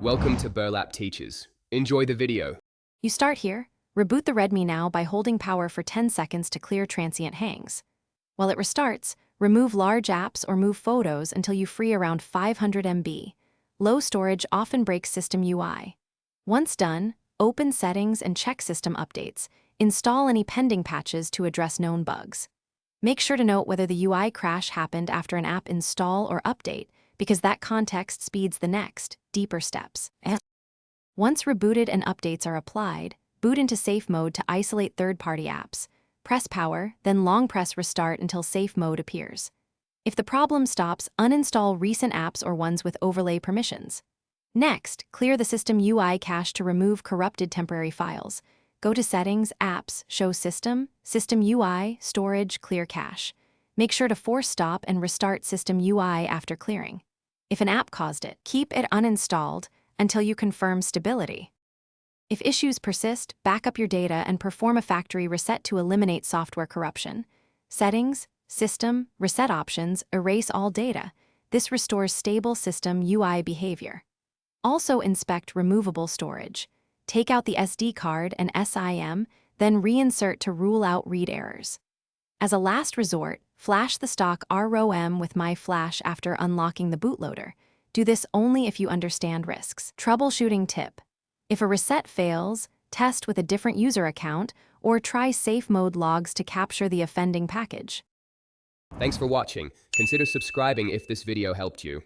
Welcome to Burlap Teachers. Enjoy the video. You start here. Reboot the Redmi now by holding power for 10 seconds to clear transient hangs. While it restarts, remove large apps or move photos until you free around 500 MB. Low storage often breaks system UI. Once done, open Settings and check system updates. Install any pending patches to address known bugs. Make sure to note whether the UI crash happened after an app install or update, because that context speeds the next, deeper steps. Once rebooted and updates are applied, boot into safe mode to isolate third-party apps. Press power, then long press restart until safe mode appears. If the problem stops, uninstall recent apps or ones with overlay permissions. Next, clear the system UI cache to remove corrupted temporary files. Go to Settings, Apps, Show System, System UI, Storage, Clear Cache. Make sure to force stop and restart System UI after clearing. If an app caused it, keep it uninstalled until you confirm stability. If issues persist, back up your data and perform a factory reset to eliminate software corruption. Settings, System, Reset options erase all data. This restores stable system UI behavior. Also inspect removable storage. Take out the SD card and SIM, then reinsert to rule out read errors. As a last resort, flash the stock ROM with My Flash after unlocking the bootloader. Do this only if you understand risks. Troubleshooting tip. If a reset fails, test with a different user account or try safe mode logs to capture the offending package. Thanks for watching. Consider subscribing if this video helped you.